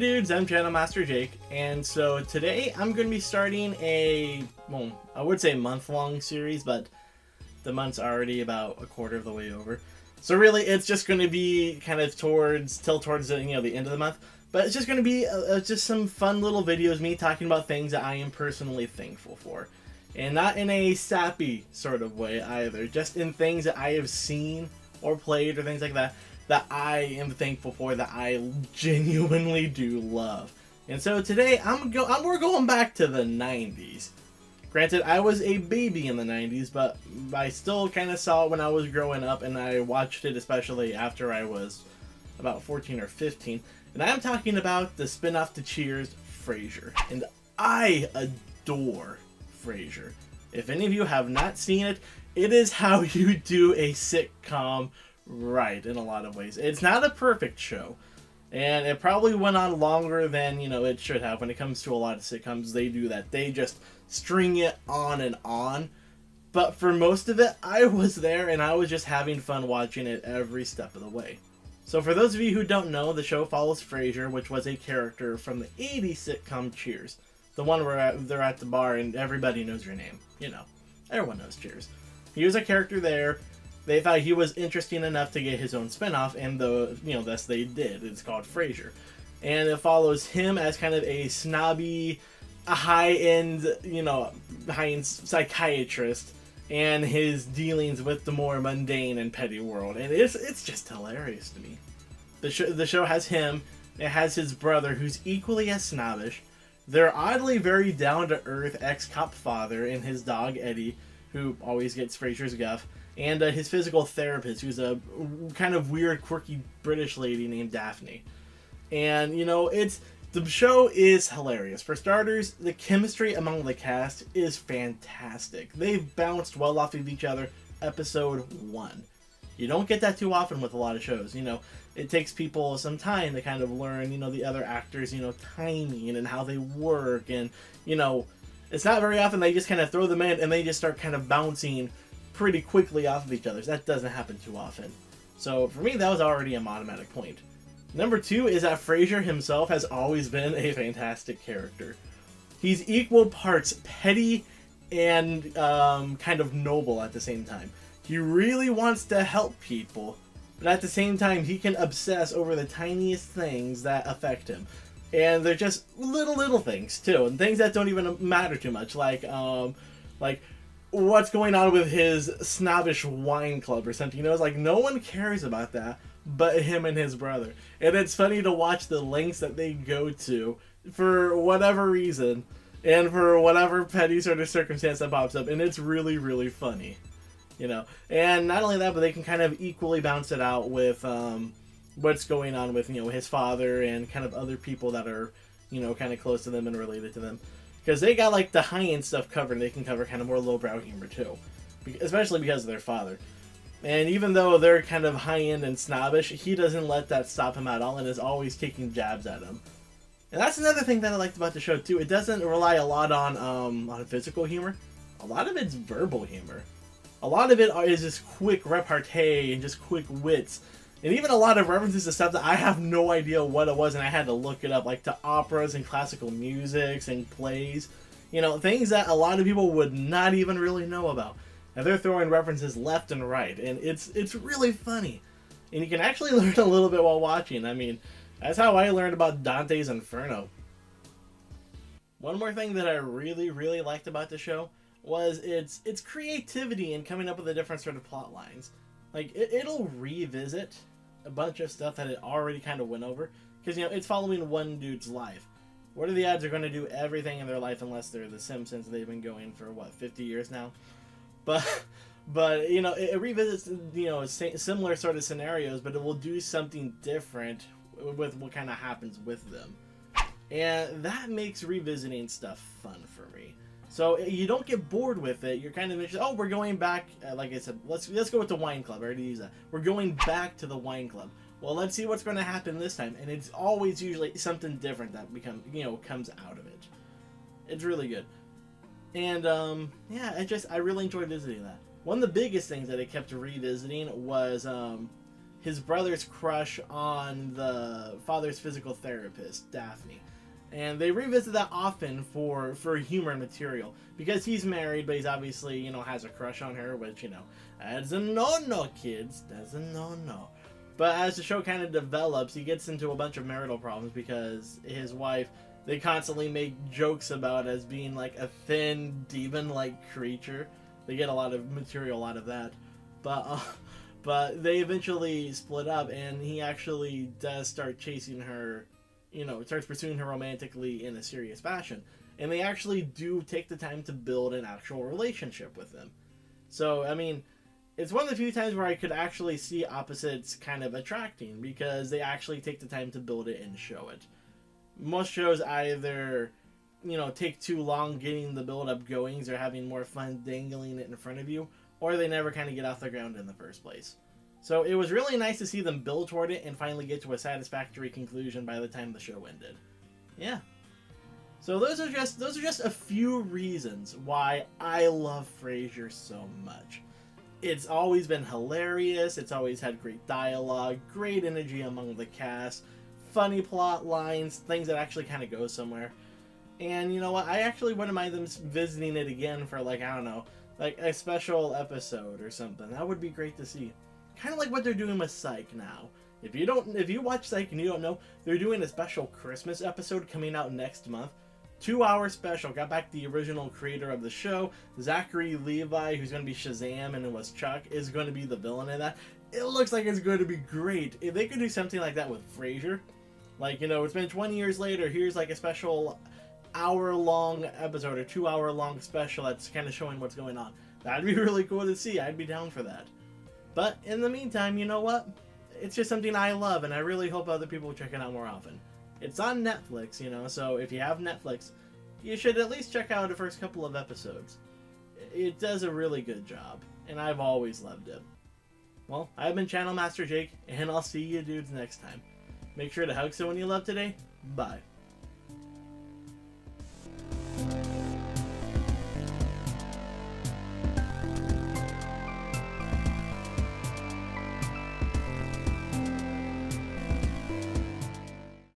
dudes, I'm Channel Master Jake, and so today I'm going to be starting a, well, I would say month-long series, but the month's already about a quarter of the way over. So really, it's just going to be kind of towards the, the end of the month, but it's just going to be just some fun little videos, me talking about things that I am personally thankful for. And not in a sappy sort of way either, just in things that I have seen or played or things like that, that I am thankful for, that I genuinely do love. And so today we're going back to the 90s. Granted, I was a baby in the 90s, but I still kind of saw it when I was growing up, and I watched it especially after I was about 14 or 15. And I'm talking about the spin-off to Cheers, Frasier. And I adore Frasier. If any of you have not seen it, it is how you do a sitcom right in a lot of ways. It's not a perfect show, and it probably went on longer than it should have. When it comes to a lot of sitcoms, they do that. They just string it on and on. But for most of it, I was there and I was just having fun watching it every step of the way. So for those of you who don't know, the show follows Frasier, which was a character from the 80s sitcom Cheers. The one where they're at the bar and everybody knows your name. Everyone knows Cheers. He was a character there. They thought he was interesting enough to get his own spinoff, and thus they did. It's called Frasier. And it follows him as kind of a snobby, high-end psychiatrist, and his dealings with the more mundane and petty world. And it's just hilarious to me. The show has him, it has his brother, who's equally as snobbish. They're oddly very down-to-earth ex-cop father and his dog, Eddie, who always gets Frasier's guff, and his physical therapist, who's a kind of weird, quirky British lady named Daphne. And, the show is hilarious. For starters, the chemistry among the cast is fantastic. They've bounced well off of each other episode 1. You don't get that too often with a lot of shows. It takes people some time to kind of learn, the other actors, timing and how they work. And, it's not very often they just kind of throw them in and they just start kind of bouncing pretty quickly off of each other. That doesn't happen too often. So for me, that was already a automatic point. Number 2 is that Frasier himself has always been a fantastic character. He's equal parts petty and kind of noble at the same time. He really wants to help people, but at the same time, he can obsess over the tiniest things that affect him. And they're just little things, too, and things that don't even matter too much, like what's going on with his snobbish wine club or something. It's like no one cares about that but him and his brother. And it's funny to watch the lengths that they go to for whatever reason and for whatever petty sort of circumstance that pops up. And it's really, really funny. And not only that, but they can kind of equally bounce it out with what's going on with, his father and kind of other people that are, kind of close to them and related to them. Because they got, the high-end stuff covered, and they can cover kind of more lowbrow humor, too. Especially because of their father. And even though they're kind of high-end and snobbish, he doesn't let that stop him at all and is always taking jabs at him. And that's another thing that I liked about the show, too. It doesn't rely a lot on physical humor. A lot of it's verbal humor. A lot of it is just quick repartee and just quick wits. And even a lot of references to stuff that I have no idea what it was, and I had to look it up, like to operas and classical musics and plays. Things that a lot of people would not even really know about. And they're throwing references left and right, and it's really funny. And you can actually learn a little bit while watching. I mean, that's how I learned about Dante's Inferno. One more thing that I really, really liked about the show was its creativity in coming up with the different sort of plot lines. It'll revisit a bunch of stuff that it already kind of went over, because it's following one dude's life. What are the odds they're going to do everything in their life unless they're the Simpsons? They've been going for 50 years now. But it revisits similar sort of scenarios, but it will do something different with what kind of happens with them, and that makes revisiting stuff fun for me. So you don't get bored with it. You're kind of interested. Oh, we're going back. Like I said, let's go with the wine club. I already used that. We're going back to the wine club. Well, let's see what's going to happen this time. And it's always usually something different that comes out of it. It's really good. And I really enjoyed visiting that. One of the biggest things that I kept revisiting was his brother's crush on the father's physical therapist, Daphne. And they revisit that often for humor material, because he's married, but he's obviously, you know, has a crush on her, which, you know, that's a no-no, kids. That's a no-no. But as the show kind of develops, he gets into a bunch of marital problems because his wife, they constantly make jokes about as being like a thin, demon-like creature. They get a lot of material out of that. But they eventually split up, and he actually does start chasing her, you know, starts pursuing her romantically in a serious fashion. And they actually do take the time to build an actual relationship with him. So, I mean, it's one of the few times where I could actually see opposites kind of attracting, because they actually take the time to build it and show it. Most shows either, you know, take too long getting the build-up goings or having more fun dangling it in front of you, or they never kind of get off the ground in the first place. So it was really nice to see them build toward it and finally get to a satisfactory conclusion by the time the show ended. Yeah. So those are just a few reasons why I love Frasier so much. It's always been hilarious, it's always had great dialogue, great energy among the cast, funny plot lines, things that actually kind of go somewhere. And you know what, I actually wouldn't mind them visiting it again for, like, I don't know, like a special episode or something. That would be great to see. Kind of like what they're doing with Psych now. If you watch Psych and you don't know, they're doing a special Christmas episode coming out next month. 2-hour special. Got back the original creator of the show, Zachary Levi, who's going to be Shazam and it was Chuck, is going to be the villain in that. It looks like it's going to be great. If they could do something like that with Frasier, like, you know, it's been 20 years later, here's like a special hour-long episode or 2-hour-long special that's kind of showing what's going on. That'd be really cool to see. I'd be down for that. But in the meantime, you know what? It's just something I love, and I really hope other people check it out more often. It's on Netflix, you know, so if you have Netflix, you should at least check out the first couple of episodes. It does a really good job, and I've always loved it. Well, I've been Channel Master Jake, and I'll see you dudes next time. Make sure to hug someone you love today. Bye.